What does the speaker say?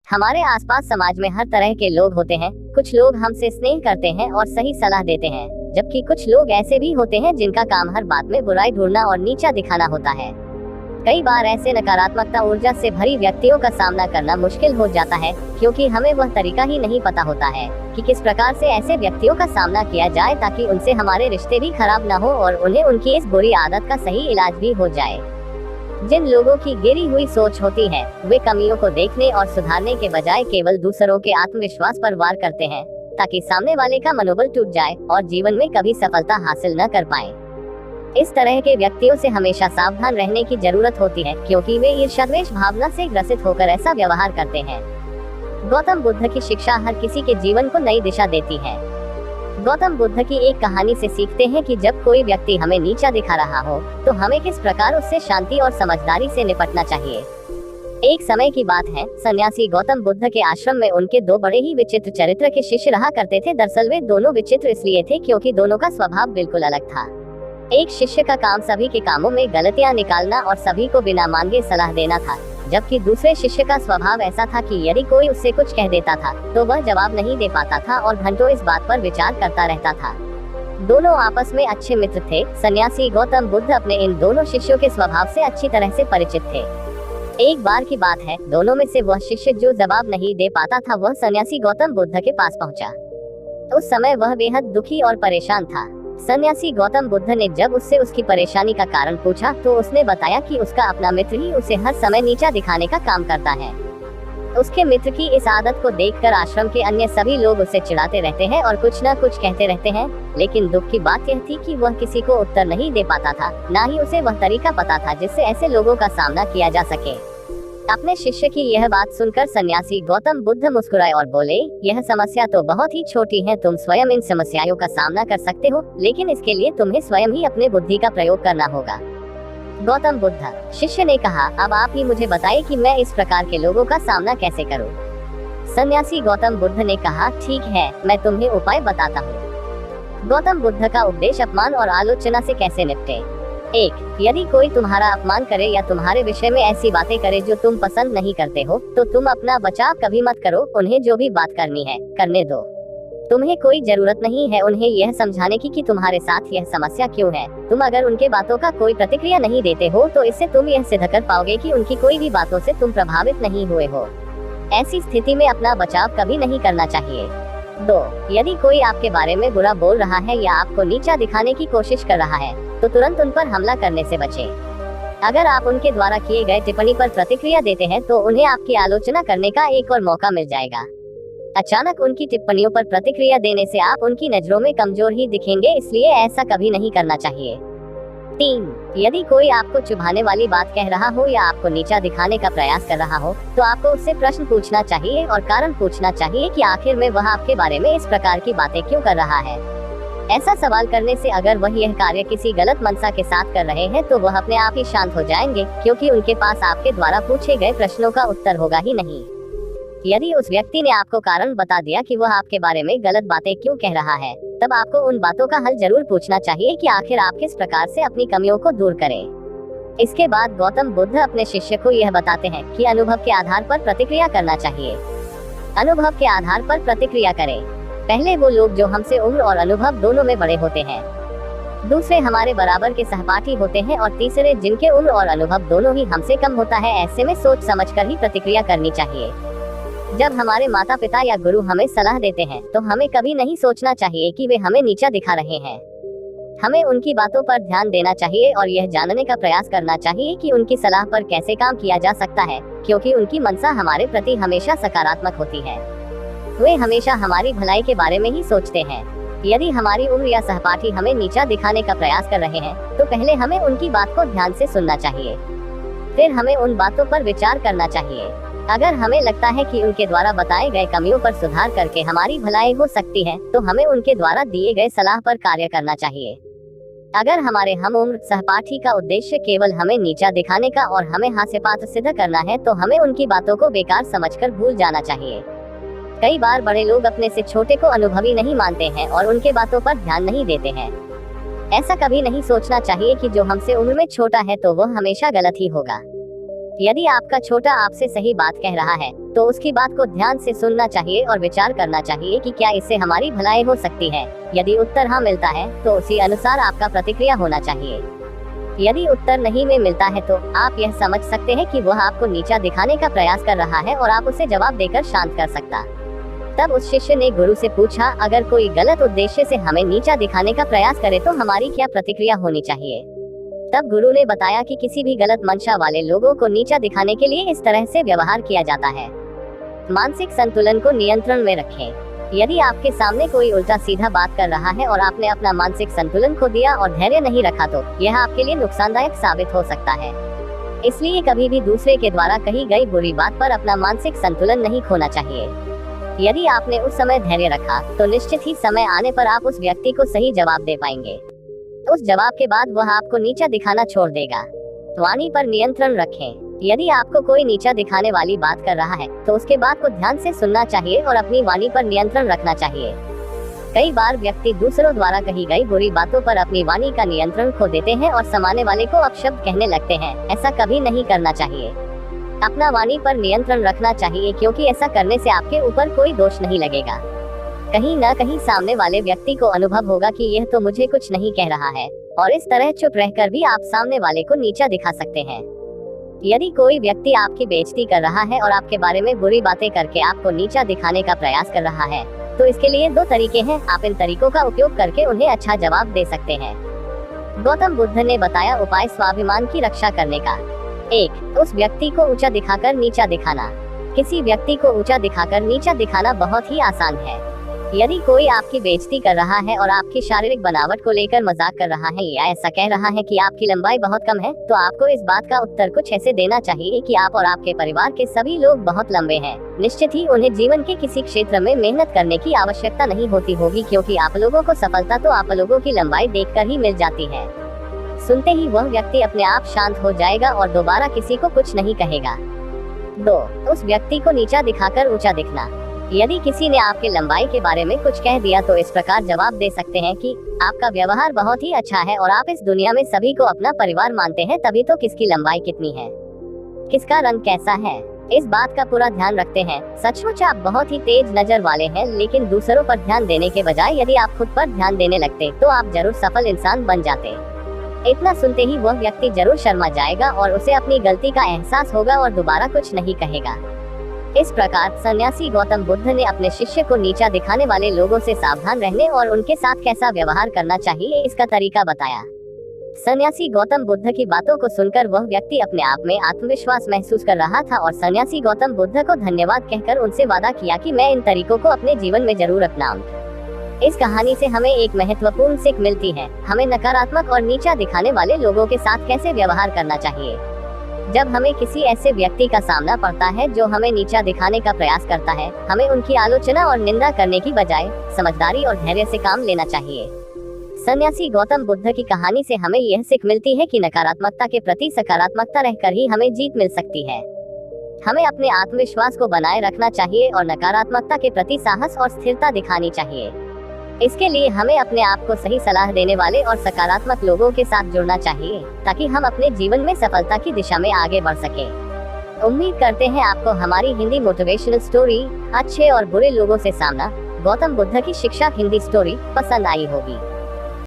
हमारे आसपास समाज में हर तरह के लोग होते हैं। कुछ लोग हमसे स्नेह करते हैं और सही सलाह देते हैं, जबकि कुछ लोग ऐसे भी होते हैं जिनका काम हर बात में बुराई ढूंढना और नीचा दिखाना होता है। कई बार ऐसे नकारात्मकता ऊर्जा से भरी व्यक्तियों का सामना करना मुश्किल हो जाता है, क्योंकि हमें वह तरीका ही नहीं पता होता है कि किस प्रकार से ऐसे व्यक्तियों का सामना किया जाए ताकि उनसे हमारे रिश्ते भी खराब न हो और उन्हें उनकी इस बुरी आदत का सही इलाज भी हो जाए। जिन लोगों की गिरी हुई सोच होती है, वे कमियों को देखने और सुधारने के बजाय केवल दूसरों के आत्मविश्वास पर वार करते हैं, ताकि सामने वाले का मनोबल टूट जाए और जीवन में कभी सफलता हासिल न कर पाए। इस तरह के व्यक्तियों से हमेशा सावधान रहने की जरूरत होती है, क्योंकि वे ईर्ष्याद्वेष भावना से ग्रसित होकर ऐसा व्यवहार करते हैं। गौतम बुद्ध की शिक्षा हर किसी के जीवन को नई दिशा देती है। गौतम बुद्ध की एक कहानी से सीखते हैं कि जब कोई व्यक्ति हमें नीचा दिखा रहा हो, तो हमें किस प्रकार उससे शांति और समझदारी से निपटना चाहिए। एक समय की बात है, सन्यासी गौतम बुद्ध के आश्रम में उनके दो बड़े ही विचित्र चरित्र के शिष्य रहा करते थे। दरअसल वे दोनों विचित्र इसलिए थे क्योंकि दोनों का स्वभाव बिल्कुल अलग था। एक शिष्य का काम सभी के कामों में गलतियां निकालना और सभी को बिना मांगे सलाह देना था, जबकि दूसरे शिष्य का स्वभाव ऐसा था कि यदि कोई उससे कुछ कह देता था तो वह जवाब नहीं दे पाता था और घंटों इस बात पर विचार करता रहता था। दोनों आपस में अच्छे मित्र थे। सन्यासी गौतम बुद्ध अपने इन दोनों शिष्यों के स्वभाव से अच्छी तरह से परिचित थे। एक बार की बात है, दोनों में से वह शिष्य जो जवाब नहीं दे पाता था, वह सन्यासी गौतम बुद्ध के पास पहुंचा। उस समय वह बेहद दुखी और परेशान था। सन्यासी गौतम बुद्ध ने जब उससे उसकी परेशानी का कारण पूछा, तो उसने बताया कि उसका अपना मित्र ही उसे हर समय नीचा दिखाने का काम करता है। उसके मित्र की इस आदत को देखकर आश्रम के अन्य सभी लोग उसे चिढ़ाते रहते हैं और कुछ न कुछ कहते रहते हैं, लेकिन दुख की बात यह थी कि वह किसी को उत्तर नहीं दे पाता था, न ही उसे वह तरीका पता था जिससे ऐसे लोगों का सामना किया जा सके। अपने शिष्य की यह बात सुनकर सन्यासी गौतम बुद्ध मुस्कुराए और बोले, यह समस्या तो बहुत ही छोटी है, तुम स्वयं इन समस्याओं का सामना कर सकते हो, लेकिन इसके लिए तुम्हें स्वयं ही अपने बुद्धि का प्रयोग करना होगा। गौतम बुद्ध शिष्य ने कहा, अब आप ही मुझे बताइए कि मैं इस प्रकार के लोगों का सामना कैसे करूं। सन्यासी गौतम बुद्ध ने कहा, ठीक है, मैं तुम्हें उपाय बताता हूँ। गौतम बुद्ध का उपदेश अपमान और आलोचना से कैसे निपटे। 1. यदि कोई तुम्हारा अपमान करे या तुम्हारे विषय में ऐसी बातें करे जो तुम पसंद नहीं करते हो, तो तुम अपना बचाव कभी मत करो। उन्हें जो भी बात करनी है करने दो। तुम्हें कोई जरूरत नहीं है उन्हें यह समझाने की कि तुम्हारे साथ यह समस्या क्यों है। तुम अगर उनके बातों का कोई प्रतिक्रिया नहीं देते हो, तो इससे तुम यह सिद्ध कर पाओगे कि उनकी कोई भी बातों से तुम प्रभावित नहीं हुए हो। ऐसी स्थिति में अपना बचाव कभी नहीं करना चाहिए। 2. यदि कोई आपके बारे में बुरा बोल रहा है या आपको नीचा दिखाने की कोशिश कर रहा है, तो तुरंत उन पर हमला करने से बचें। अगर आप उनके द्वारा किए गए टिप्पणी पर प्रतिक्रिया देते हैं, तो उन्हें आपकी आलोचना करने का एक और मौका मिल जाएगा। अचानक उनकी टिप्पणियों पर प्रतिक्रिया देने से आप उनकी नजरों में कमजोर ही दिखेंगे, इसलिए ऐसा कभी नहीं करना चाहिए। 3. यदि कोई आपको चुभाने वाली बात कह रहा हो या आपको नीचा दिखाने का प्रयास कर रहा हो, तो आपको उससे प्रश्न पूछना चाहिए और कारण पूछना चाहिए कि आखिर में वह आपके बारे में इस प्रकार की बातें क्यों कर रहा है। ऐसा सवाल करने से अगर वह यह कार्य किसी गलत मनसा के साथ कर रहे हैं, तो वह अपने आप ही शांत हो जाएंगे, क्योंकि उनके पास आपके द्वारा पूछे गए प्रश्नों का उत्तर होगा ही नहीं। यदि उस व्यक्ति ने आपको कारण बता दिया कि वह आपके बारे में गलत बातें क्यों कह रहा है, तब आपको उन बातों का हल जरूर पूछना चाहिए कि आखिर आप किस प्रकार से अपनी कमियों को दूर करें। इसके बाद गौतम बुद्ध अपने शिष्य को यह बताते हैं कि अनुभव के आधार पर प्रतिक्रिया करना चाहिए। अनुभव के आधार पर प्रतिक्रिया करें। पहले वो लोग जो हमसे उम्र और अनुभव दोनों में बड़े होते हैं, दूसरे हमारे बराबर के सहपाठी होते हैं और तीसरे जिनके उम्र और अनुभव दोनों ही हमसे कम होता है। ऐसे में सोच समझकर ही प्रतिक्रिया करनी चाहिए। जब हमारे माता पिता या गुरु हमें सलाह देते हैं, तो हमें कभी नहीं सोचना चाहिए कि वे हमें नीचा दिखा रहे हैं। हमें उनकी बातों पर ध्यान देना चाहिए और यह जानने का प्रयास करना चाहिए कि उनकी सलाह पर कैसे काम किया जा सकता है, क्योंकि उनकी मनसा हमारे प्रति हमेशा सकारात्मक होती है। वे हमेशा हमारी भलाई के बारे में ही सोचते हैं। यदि हमारी उम्र या सहपाठी हमें नीचा दिखाने का प्रयास कर रहे हैं, तो पहले हमें उनकी बात को ध्यान से सुनना चाहिए, फिर हमें उन बातों पर विचार करना चाहिए। अगर हमें लगता है कि उनके द्वारा बताए गए कमियों पर सुधार करके हमारी भलाई हो सकती है, तो हमें उनके द्वारा दिए गए सलाह पर कार्य करना चाहिए। अगर हमारे हम उम्र सहपाठी का उद्देश्य केवल हमें नीचा दिखाने का और हमें हास्यपात्र सिद्ध करना है, तो हमें उनकी बातों को बेकार समझकर भूल जाना चाहिए। कई बार बड़े लोग अपने से छोटे को अनुभवी नहीं मानते हैं और उनके बातों पर ध्यान नहीं देते हैं। ऐसा कभी नहीं सोचना चाहिए कि जो हमसे उम्र में छोटा है तो वह हमेशा गलत ही होगा। यदि आपका छोटा आपसे सही बात कह रहा है, तो उसकी बात को ध्यान से सुनना चाहिए और विचार करना चाहिए कि क्या इससे हमारी भलाई हो सकती है। यदि उत्तर हाँ मिलता है तो उसी अनुसार आपका प्रतिक्रिया होना चाहिए। यदि उत्तर नहीं में मिलता है तो आप यह समझ सकते हैं कि वह आपको नीचा दिखाने का प्रयास कर रहा है और आप उसे जवाब देकर शांत कर सकता। तब उस शिष्य ने गुरु से पूछा, अगर कोई गलत उद्देश्य से हमें नीचा दिखाने का प्रयास करे तो हमारी क्या प्रतिक्रिया होनी चाहिए। तब गुरु ने बताया कि किसी भी गलत मंशा वाले लोगों को नीचा दिखाने के लिए इस तरह से व्यवहार किया जाता है। मानसिक संतुलन को नियंत्रण में रखें। यदि आपके सामने कोई उल्टा सीधा बात कर रहा है और आपने अपना मानसिक संतुलन खो दिया और धैर्य नहीं रखा तो यह आपके लिए नुकसानदायक साबित हो सकता है। इसलिए कभी भी दूसरे के द्वारा कही गई बुरी बात पर अपना मानसिक संतुलन नहीं खोना चाहिए। यदि आपने उस समय धैर्य रखा तो निश्चित ही समय आने पर आप उस व्यक्ति को सही जवाब दे पाएंगे। उस जवाब के बाद वह आपको नीचा दिखाना छोड़ देगा। वाणी पर नियंत्रण रखें। यदि आपको कोई नीचा दिखाने वाली बात कर रहा है तो उसके बात को ध्यान से सुनना चाहिए और अपनी वाणी पर नियंत्रण रखना चाहिए। कई बार व्यक्ति दूसरों द्वारा कही गई बुरी बातों पर अपनी वाणी का नियंत्रण खो देते हैं और सामने वाले को अपशब्द कहने लगते हैं। ऐसा कभी नहीं करना चाहिए। अपना वाणी पर नियंत्रण रखना चाहिए, क्योंकि ऐसा करने से आपके ऊपर कोई दोष नहीं लगेगा। कहीं न कहीं सामने वाले व्यक्ति को अनुभव होगा कि यह तो मुझे कुछ नहीं कह रहा है, और इस तरह चुप रहकर भी आप सामने वाले को नीचा दिखा सकते हैं। यदि कोई व्यक्ति आपकी बेइज्जती कर रहा है और आपके बारे में बुरी बातें करके आपको नीचा दिखाने का प्रयास कर रहा है तो इसके लिए 2 तरीके हैं। आप इन तरीकों का उपयोग करके उन्हें अच्छा जवाब दे सकते हैं। गौतम बुद्ध ने बताया उपाय स्वाभिमान की रक्षा करने का। 1. उस व्यक्ति को ऊंचा दिखाकर नीचा दिखाना। किसी व्यक्ति को ऊंचा दिखाकर नीचा दिखाना बहुत ही आसान है। यदि कोई आपकी बेइज्जती कर रहा है और आपकी शारीरिक बनावट को लेकर मजाक कर रहा है या ऐसा कह रहा है कि आपकी लंबाई बहुत कम है, तो आपको इस बात का उत्तर कुछ ऐसे देना चाहिए कि आप और आपके परिवार के सभी लोग बहुत लंबे हैं। निश्चित ही उन्हें जीवन के किसी क्षेत्र में मेहनत करने की आवश्यकता नहीं होती होगी, क्योंकि आप लोगों को सफलता तो आप लोगों की लंबाई देखकर ही मिल जाती है। सुनते ही वह व्यक्ति अपने आप शांत हो जाएगा और दोबारा किसी को कुछ नहीं कहेगा। 2. उस व्यक्ति को नीचा दिखाकर ऊंचा दिखना। यदि किसी ने आपके लंबाई के बारे में कुछ कह दिया तो इस प्रकार जवाब दे सकते हैं कि आपका व्यवहार बहुत ही अच्छा है और आप इस दुनिया में सभी को अपना परिवार मानते हैं, तभी तो किसकी लंबाई कितनी है, किसका रंग कैसा है, इस बात का पूरा ध्यान रखते हैं। सचमुच आप बहुत ही तेज नजर वाले हैं, लेकिन दूसरों पर ध्यान देने के बजाय यदि आप खुद पर ध्यान देने लगते तो आप जरूर सफल इंसान बन जाते। इतना सुनते ही वह व्यक्ति जरूर शर्मा जाएगा और उसे अपनी गलती का एहसास होगा और दोबारा कुछ नहीं कहेगा। इस प्रकार सन्यासी गौतम बुद्ध ने अपने शिष्य को नीचा दिखाने वाले लोगों से सावधान रहने और उनके साथ कैसा व्यवहार करना चाहिए इसका तरीका बताया। सन्यासी गौतम बुद्ध की बातों को सुनकर वह व्यक्ति अपने आप में आत्मविश्वास महसूस कर रहा था और सन्यासी गौतम बुद्ध को धन्यवाद कहकर उनसे वादा किया कि मैं इन तरीकों को अपने जीवन में जरूर अपनाऊंगा। इस कहानी से हमें एक महत्वपूर्ण सीख मिलती है। हमें नकारात्मक और नीचा दिखाने वाले लोगों के साथ कैसे व्यवहार करना चाहिए। जब हमें किसी ऐसे व्यक्ति का सामना पड़ता है जो हमें नीचा दिखाने का प्रयास करता है, हमें उनकी आलोचना और निंदा करने की बजाय समझदारी और धैर्य से काम लेना चाहिए। सन्यासी गौतम बुद्ध की कहानी से हमें यह सीख मिलती है कि नकारात्मकता के प्रति सकारात्मकता रहकर ही हमें जीत मिल सकती है। हमें अपने आत्मविश्वास को बनाए रखना चाहिए और नकारात्मकता के प्रति साहस और स्थिरता दिखानी चाहिए। इसके लिए हमें अपने आप को सही सलाह देने वाले और सकारात्मक लोगों के साथ जुड़ना चाहिए, ताकि हम अपने जीवन में सफलता की दिशा में आगे बढ़ सके। उम्मीद करते हैं आपको हमारी हिंदी मोटिवेशनल स्टोरी अच्छे और बुरे लोगों से सामना गौतम बुद्ध की शिक्षा हिंदी स्टोरी पसंद आई होगी।